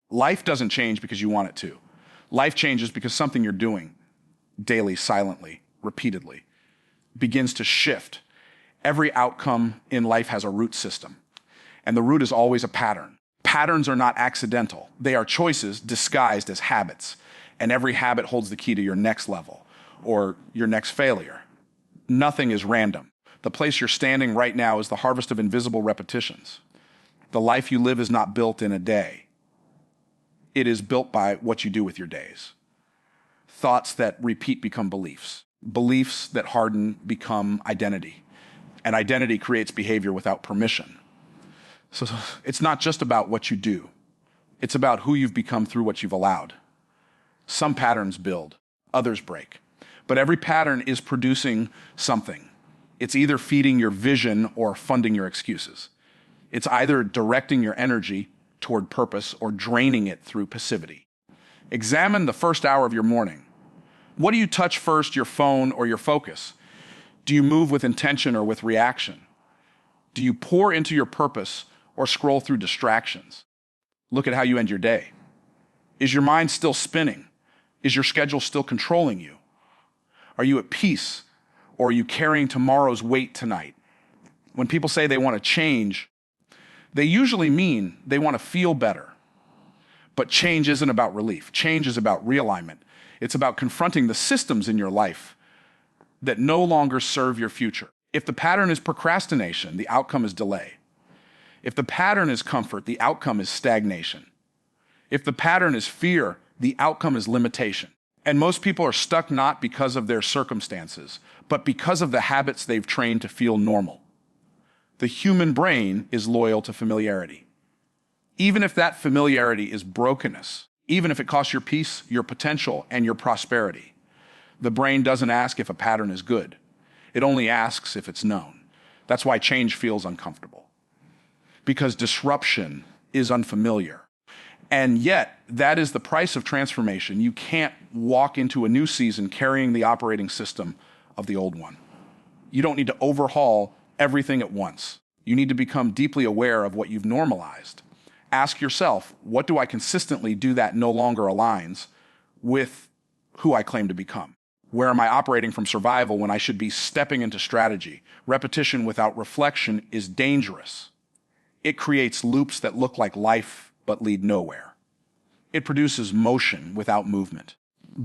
Life doesn't change because you want it to. Life changes because something you're doing daily, silently, repeatedly, begins to shift. Every outcome in life has a root system, and the root is always a pattern. Patterns are not accidental. They are choices disguised as habits, and every habit holds the key to your next level or your next failure. Nothing is random. The place you're standing right now is the harvest of invisible repetitions. The life you live is not built in a day. It is built by what you do with your days. Thoughts that repeat become beliefs. Beliefs that harden become identity. And identity creates behavior without permission. So it's not just about what you do. It's about who you've become through what you've allowed. Some patterns build, others break. But every pattern is producing something. It's either feeding your vision or funding your excuses. It's either directing your energy toward purpose or draining it through passivity. Examine the first hour of your morning. What do you touch first, your phone or your focus? Do you move with intention or with reaction? Do you pour into your purpose or scroll through distractions? Look at how you end your day. Is your mind still spinning? Is your schedule still controlling you? Are you at peace, or are you carrying tomorrow's weight tonight? When people say they want to change, they usually mean they want to feel better. But change isn't about relief. Change is about realignment. It's about confronting the systems in your life that no longer serve your future. If the pattern is procrastination, the outcome is delay. If the pattern is comfort, the outcome is stagnation. If the pattern is fear, the outcome is limitation. And most people are stuck not because of their circumstances, but because of the habits they've trained to feel normal. The human brain is loyal to familiarity. Even if that familiarity is brokenness, even if it costs your peace, your potential, and your prosperity, the brain doesn't ask if a pattern is good. It only asks if it's known. That's why change feels uncomfortable. Because disruption is unfamiliar. And yet, that is the price of transformation. You can't walk into a new season carrying the operating system of the old one. You don't need to overhaul everything at once. You need to become deeply aware of what you've normalized. Ask yourself, what do I consistently do that no longer aligns with who I claim to become? Where am I operating from survival when I should be stepping into strategy? Repetition without reflection is dangerous. It creates loops that look like life but lead nowhere. It produces motion without movement,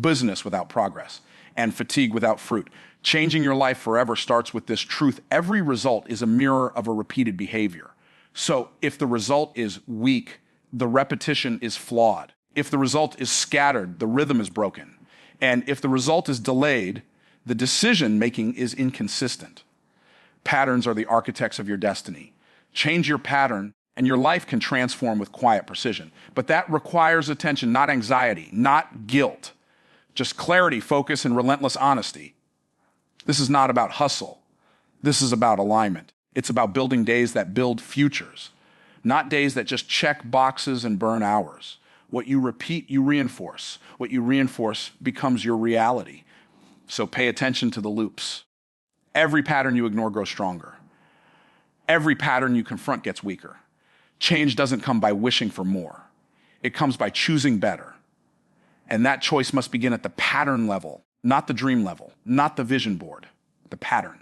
business without progress, and fatigue without fruit. Changing your life forever starts with this truth. Every result is a mirror of a repeated behavior. So if the result is weak, the repetition is flawed. If the result is scattered, the rhythm is broken. And if the result is delayed, the decision-making is inconsistent. Patterns are the architects of your destiny. Change your pattern, and your life can transform with quiet precision. But that requires attention, not anxiety, not guilt, just clarity, focus, and relentless honesty. This is not about hustle. This is about alignment. It's about building days that build futures, not days that just check boxes and burn hours. What you repeat, you reinforce. What you reinforce becomes your reality. So pay attention to the loops. Every pattern you ignore grows stronger. Every pattern you confront gets weaker. Change doesn't come by wishing for more. It comes by choosing better. And that choice must begin at the pattern level, not the dream level, not the vision board, the pattern.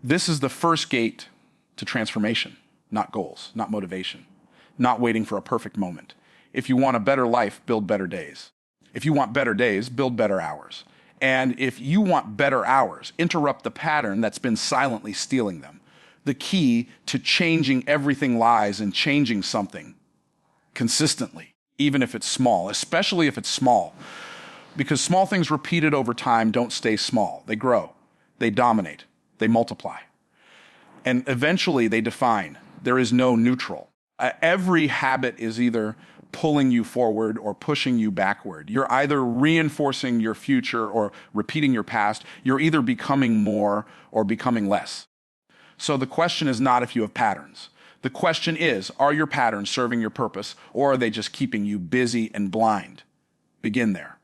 This is the first gate to transformation, not goals, not motivation, not waiting for a perfect moment. If you want a better life, build better days. If you want better days, build better hours. And if you want better hours, interrupt the pattern that's been silently stealing them. The key to changing everything lies in changing something consistently, even if it's small, especially if it's small. Because small things repeated over time don't stay small. They grow, they dominate, they multiply. And eventually they define. There is no neutral. Every habit is either pulling you forward or pushing you backward. You're either reinforcing your future or repeating your past. You're either becoming more or becoming less. So the question is not if you have patterns. The question is, are your patterns serving your purpose, or are they just keeping you busy and blind? Begin there.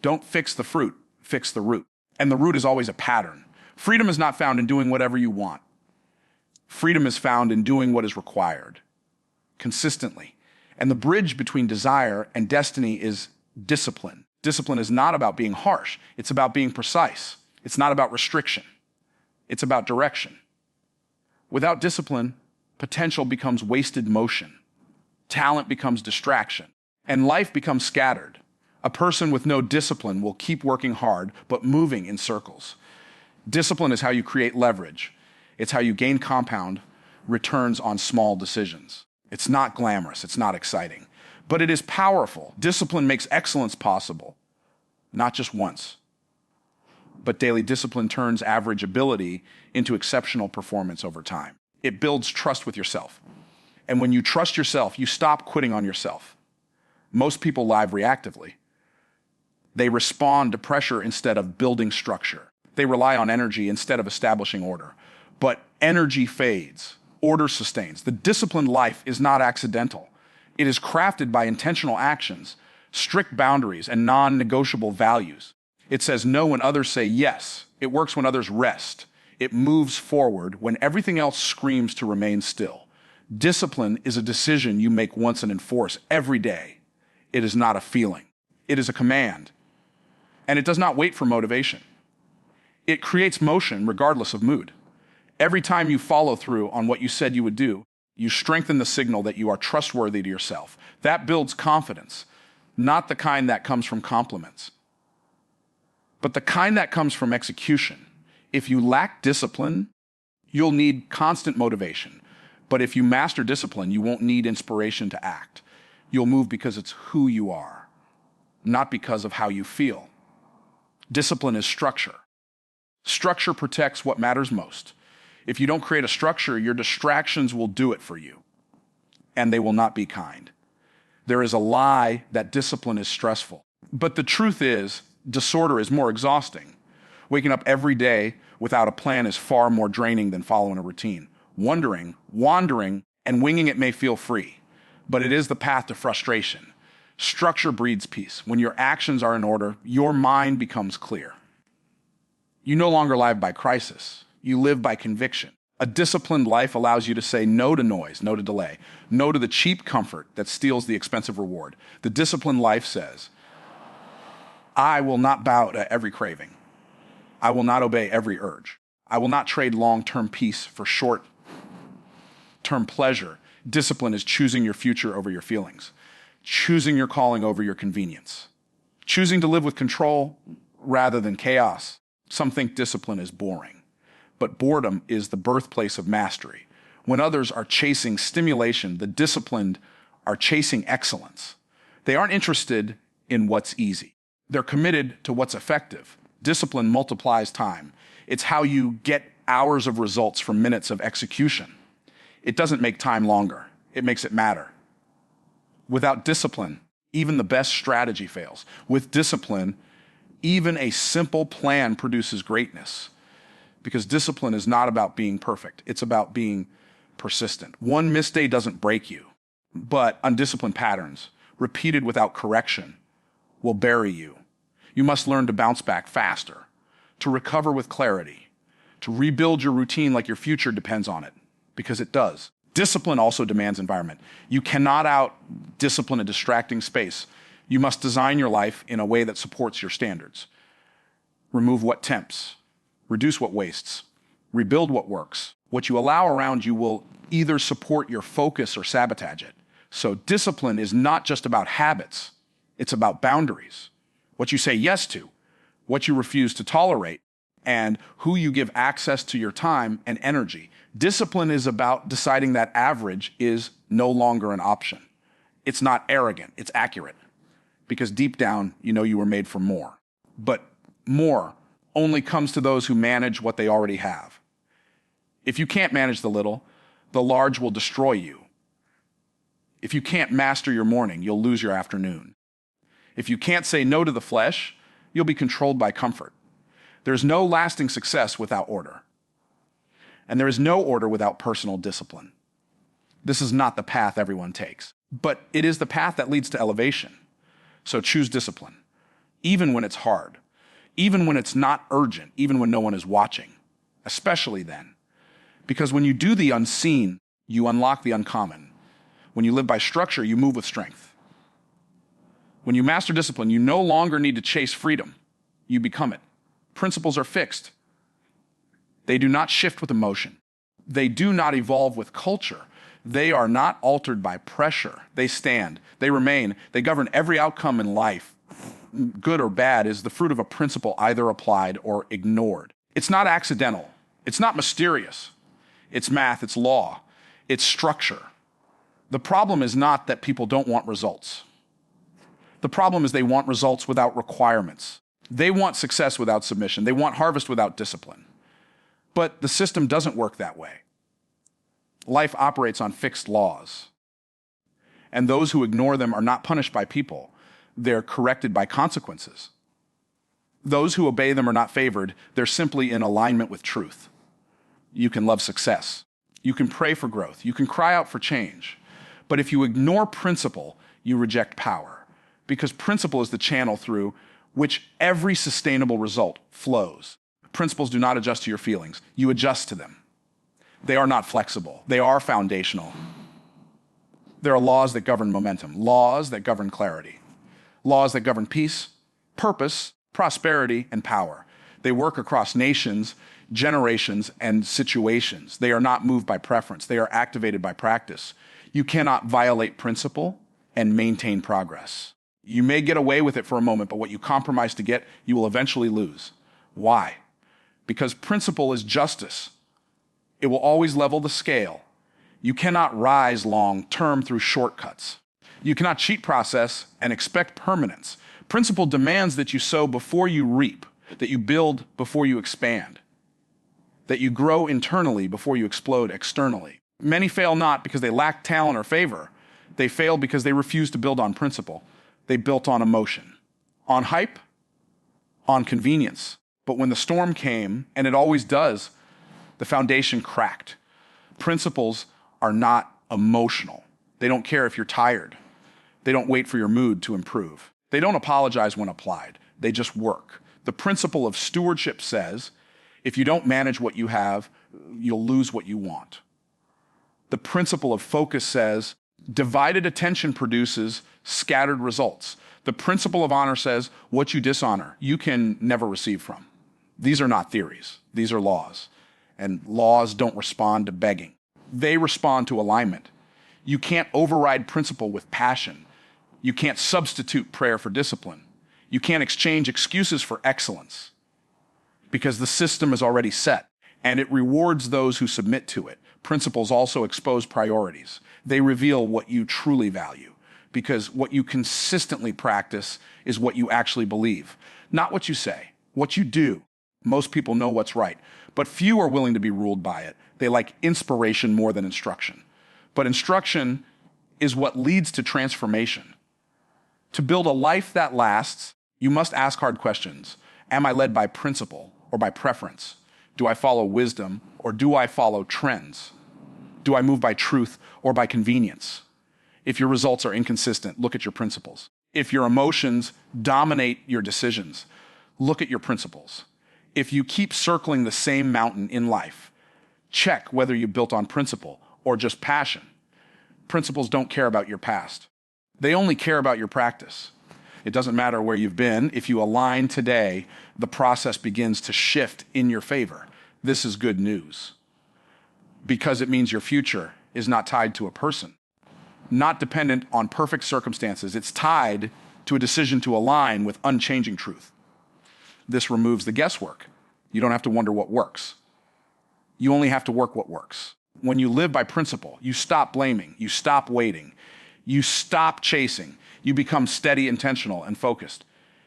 Don't fix the fruit, fix the root. And the root is always a pattern. Freedom is not found in doing whatever you want. Freedom is found in doing what is required, consistently. And the bridge between desire and destiny is discipline. Discipline is not about being harsh. It's about being precise. It's not about restriction. It's about direction. Without discipline, potential becomes wasted motion. Talent becomes distraction. And life becomes scattered. A person with no discipline will keep working hard, but moving in circles. Discipline is how you create leverage. It's how you gain compound returns on small decisions. It's not glamorous. It's not exciting. But it is powerful. Discipline makes excellence possible. Not just once. But daily discipline turns average ability into exceptional performance over time. It builds trust with yourself. And when you trust yourself, you stop quitting on yourself. Most people live reactively. They respond to pressure instead of building structure. They rely on energy instead of establishing order. But energy fades. Order sustains. The disciplined life is not accidental. It is crafted by intentional actions, strict boundaries, and non-negotiable values. It says no when others say yes. It works when others rest. It moves forward when everything else screams to remain still. Discipline is a decision you make once and enforce every day. It is not a feeling. It is a command. And it does not wait for motivation. It creates motion regardless of mood. Every time you follow through on what you said you would do, you strengthen the signal that you are trustworthy to yourself. That builds confidence, not the kind that comes from compliments, but the kind that comes from execution. If you lack discipline, you'll need constant motivation. But if you master discipline, you won't need inspiration to act. You'll move because it's who you are, not because of how you feel. Discipline is structure. Structure protects what matters most. If you don't create a structure, your distractions will do it for you, and they will not be kind. There is a lie that discipline is stressful. But the truth is, disorder is more exhausting. Waking up every day without a plan is far more draining than following a routine. Wandering, and winging it may feel free, but it is the path to frustration. Structure breeds peace. When your actions are in order, your mind becomes clear. You no longer live by crisis. You live by conviction. A disciplined life allows you to say no to noise, no to delay, no to the cheap comfort that steals the expensive reward. The disciplined life says, I will not bow to every craving. I will not obey every urge. I will not trade long-term peace for short-term pleasure. Discipline is choosing your future over your feelings, choosing your calling over your convenience, choosing to live with control rather than chaos. Some think discipline is boring. But boredom is the birthplace of mastery. When others are chasing stimulation, the disciplined are chasing excellence. They aren't interested in what's easy. They're committed to what's effective. Discipline multiplies time. It's how you get hours of results from minutes of execution. It doesn't make time longer. It makes it matter. Without discipline, even the best strategy fails. With discipline, even a simple plan produces greatness. Because discipline is not about being perfect. It's about being persistent. One missed day doesn't break you, but undisciplined patterns, repeated without correction, will bury you. You must learn to bounce back faster, to recover with clarity, to rebuild your routine like your future depends on it, because it does. Discipline also demands environment. You cannot out-discipline a distracting space. You must design your life in a way that supports your standards. Remove what tempts. Reduce what wastes. Rebuild what works. What you allow around you will either support your focus or sabotage it. So discipline is not just about habits. It's about boundaries. What you say yes to, what you refuse to tolerate, and who you give access to your time and energy. Discipline is about deciding that average is no longer an option. It's not arrogant, it's accurate. Because deep down, you know you were made for more. But more only comes to those who manage what they already have. If you can't manage the little, the large will destroy you. If you can't master your morning, you'll lose your afternoon. If you can't say no to the flesh, you'll be controlled by comfort. There's no lasting success without order. And there is no order without personal discipline. This is not the path everyone takes, but it is the path that leads to elevation. So choose discipline, even when it's hard. Even when it's not urgent, even when no one is watching, especially then. Because when you do the unseen, you unlock the uncommon. When you live by structure, you move with strength. When you master discipline, you no longer need to chase freedom. You become it. Principles are fixed. They do not shift with emotion. They do not evolve with culture. They are not altered by pressure. They stand. They remain. They govern every outcome in life. Good or bad is the fruit of a principle either applied or ignored. It's not accidental. It's not mysterious. It's math. It's law. It's structure. The problem is not that people don't want results. The problem is they want results without requirements. They want success without submission. They want harvest without discipline. But the system doesn't work that way. Life operates on fixed laws. And those who ignore them are not punished by people. They're corrected by consequences. Those who obey them are not favored. They're simply in alignment with truth. You can love success. You can pray for growth. You can cry out for change. But if you ignore principle, you reject power. Because principle is the channel through which every sustainable result flows. Principles do not adjust to your feelings. You adjust to them. They are not flexible. They are foundational. There are laws that govern momentum, laws that govern clarity, laws that govern peace, purpose, prosperity, and power. They work across nations, generations, and situations. They are not moved by preference. They are activated by practice. You cannot violate principle and maintain progress. You may get away with it for a moment, but what you compromise to get, you will eventually lose. Why? Because principle is justice. It will always level the scale. You cannot rise long-term through shortcuts. You cannot cheat process and expect permanence. Principle demands that you sow before you reap, that you build before you expand, that you grow internally before you explode externally. Many fail not because they lack talent or favor. They fail because they refuse to build on principle. They built on emotion, on hype, on convenience. But when the storm came, and it always does, the foundation cracked. Principles are not emotional. They don't care if you're tired. They don't wait for your mood to improve. They don't apologize when applied. They just work. The principle of stewardship says, if you don't manage what you have, you'll lose what you want. The principle of focus says, divided attention produces scattered results. The principle of honor says, what you dishonor, you can never receive from. These are not theories. These are laws. And laws don't respond to begging. They respond to alignment. You can't override principle with passion. You can't substitute prayer for discipline. You can't exchange excuses for excellence because the system is already set and it rewards those who submit to it. Principles also expose priorities. They reveal what you truly value because what you consistently practice is what you actually believe, not what you say, what you do. Most people know what's right, but few are willing to be ruled by it. They like inspiration more than instruction. But instruction is what leads to transformation. To build a life that lasts, you must ask hard questions. Am I led by principle or by preference? Do I follow wisdom or do I follow trends? Do I move by truth or by convenience? If your results are inconsistent, look at your principles. If your emotions dominate your decisions, look at your principles. If you keep circling the same mountain in life, check whether you built on principle or just passion. Principles don't care about your past. They only care about your practice. It doesn't matter where you've been. If you align today, the process begins to shift in your favor. This is good news because it means your future is not tied to a person, not dependent on perfect circumstances. It's tied to a decision to align with unchanging truth. This removes the guesswork. You don't have to wonder what works. You only have to work what works. When you live by principle, you stop blaming, you stop waiting, you stop chasing, you become steady, intentional, and focused.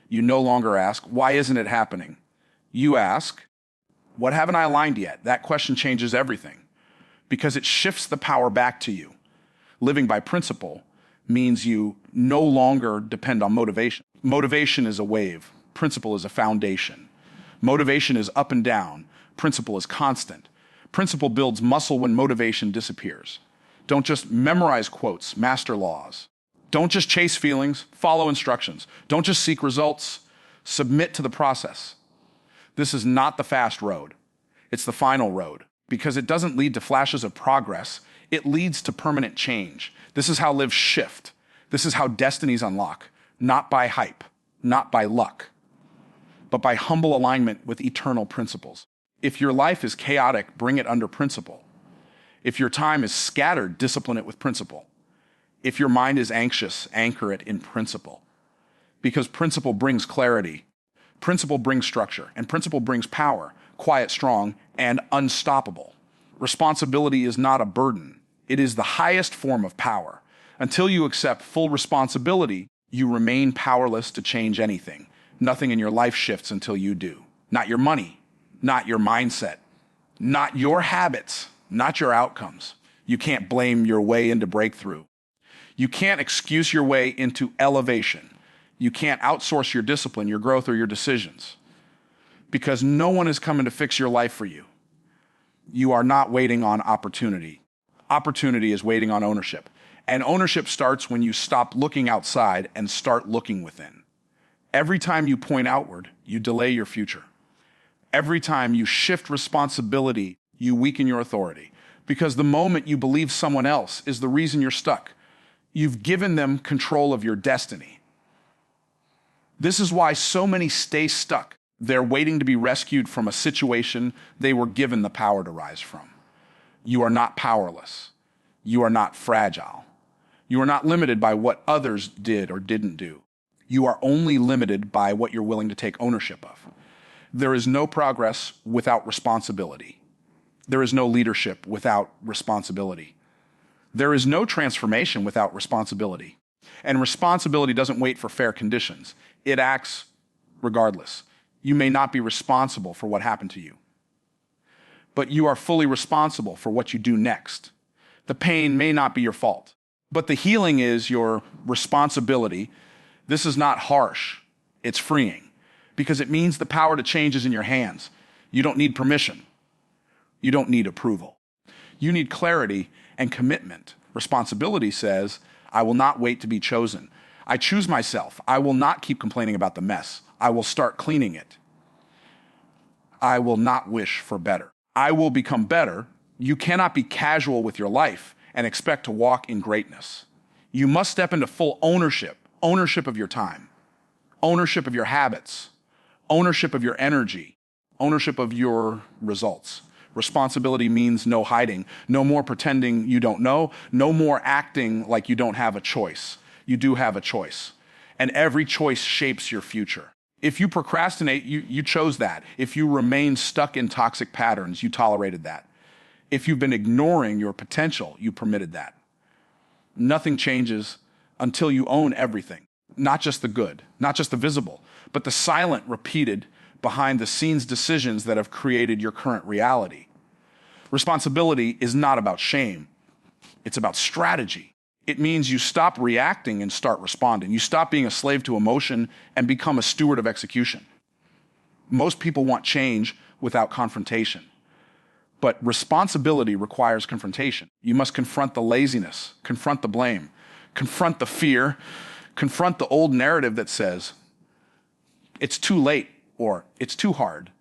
You no longer ask, why isn't it happening? You ask, what haven't I aligned yet? That question changes everything because it shifts the power back to you. Living by principle means you no longer depend on motivation. Motivation is a wave. Principle is a foundation. Motivation is up and down. Principle is constant. Principle builds muscle when motivation disappears. Don't just memorize quotes, master laws. Don't just chase feelings, follow instructions. Don't just seek results, submit to the process. This is not the fast road. It's the final road because it doesn't lead to flashes of progress. It leads to permanent change. This is how lives shift. This is how destinies unlock, not by hype, not by luck, but by humble alignment with eternal principles. If your life is chaotic, bring it under principle. If your time is scattered, discipline it with principle. If your mind is anxious, anchor it in principle. Because principle brings clarity, principle brings structure, and principle brings power, quiet, strong, and unstoppable. Responsibility is not a burden. It is the highest form of power. Until you accept full responsibility, you remain powerless to change anything. Nothing in your life shifts until you do. Not your money, not your mindset, not your habits, not your outcomes. You can't blame your way into breakthrough. You can't excuse your way into elevation. You can't outsource your discipline, your growth, or your decisions. Because no one is coming to fix your life for you. You are not waiting on opportunity. Opportunity is waiting on ownership. And ownership starts when you stop looking outside and start looking within. Every time you point outward, you delay your future. Every time you shift responsibility, you weaken your authority. Because the moment you believe someone else is the reason you're stuck, you've given them control of your destiny. This is why so many stay stuck. They're waiting to be rescued from a situation they were given the power to rise from. You are not powerless. You are not fragile. You are not limited by what others did or didn't do. You are only limited by what you're willing to take ownership of. There is no progress without responsibility. There is no leadership without responsibility. There is no transformation without responsibility. And responsibility doesn't wait for fair conditions. It acts regardless. You may not be responsible for what happened to you, but you are fully responsible for what you do next. The pain may not be your fault, but the healing is your responsibility. This is not harsh. It's freeing because it means the power to change is in your hands. You don't need permission. You don't need approval. You need clarity and commitment. Responsibility says, I will not wait to be chosen. I choose myself. I will not keep complaining about the mess. I will start cleaning it. I will not wish for better. I will become better. You cannot be casual with your life and expect to walk in greatness. You must step into full ownership of your time, ownership of your habits, ownership of your energy, ownership of your results. Responsibility means no hiding, no more pretending you don't know, no more acting like you don't have a choice. You do have a choice, and every choice shapes your future. If you procrastinate, you chose that. If you remain stuck in toxic patterns, you tolerated that. If you've been ignoring your potential, you permitted that. Nothing changes until you own everything, not just the good, not just the visible, but the silent, repeated, behind the scenes decisions that have created your current reality. Responsibility is not about shame. It's about strategy. It means you stop reacting and start responding. You stop being a slave to emotion and become a steward of execution. Most people want change without confrontation. But responsibility requires confrontation. You must confront the laziness, confront the blame, confront the fear, confront the old narrative that says, it's too late or it's too hard.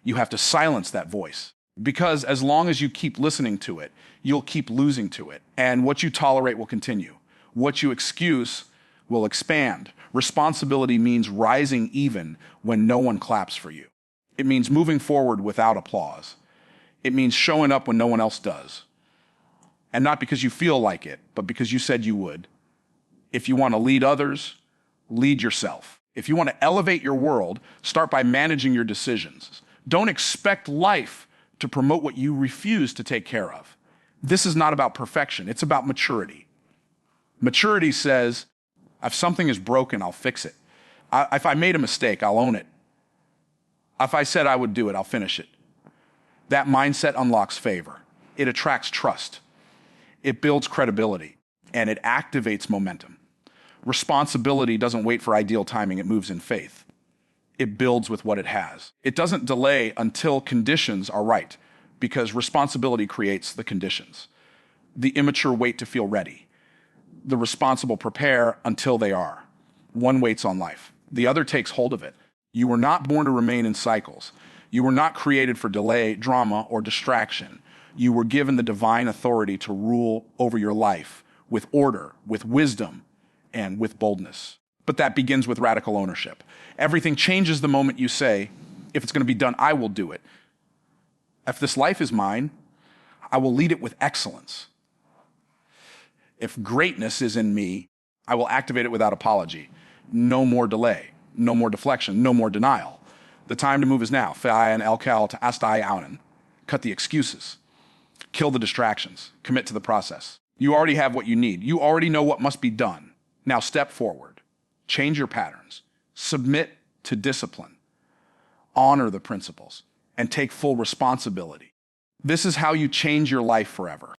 You have to silence that voice. Because as long as you keep listening to it, you'll keep losing to it. And what you tolerate will continue. What you excuse will expand. Responsibility means rising even when no one claps for you. It means moving forward without applause. It means showing up when no one else does. And not because you feel like it, but because you said you would. If you want to lead others, lead yourself. If you want to elevate your world, start by managing your decisions. Don't expect life to promote what you refuse to take care of. This is not about perfection. It's about maturity. Maturity says, if something is broken, I'll fix it. If I made a mistake, I'll own it. If I said I would do it, I'll finish it. That mindset unlocks favor. It attracts trust. It builds credibility, and it activates momentum. Responsibility doesn't wait for ideal timing. It moves in faith. It builds with what it has. It doesn't delay until conditions are right, because responsibility creates the conditions. The immature wait to feel ready. The responsible prepare until they are. One waits on life. The other takes hold of it. You were not born to remain in cycles. You were not created for delay, drama, or distraction. You were given the divine authority to rule over your life with order, with wisdom, and with boldness. But that begins with radical ownership. Everything changes the moment you say, if it's going to be done, I will do it. If this life is mine, I will lead it with excellence. If greatness is in me, I will activate it without apology. No more delay, no more deflection, no more denial. The time to move is now. Fe'ayan elkel to astai aunan. Cut the excuses. Kill the distractions. Commit to the process. You already have what you need. You already know what must be done. Now step forward. Change your patterns. Submit to discipline. Honor the principles. And take full responsibility. This is how you change your life forever.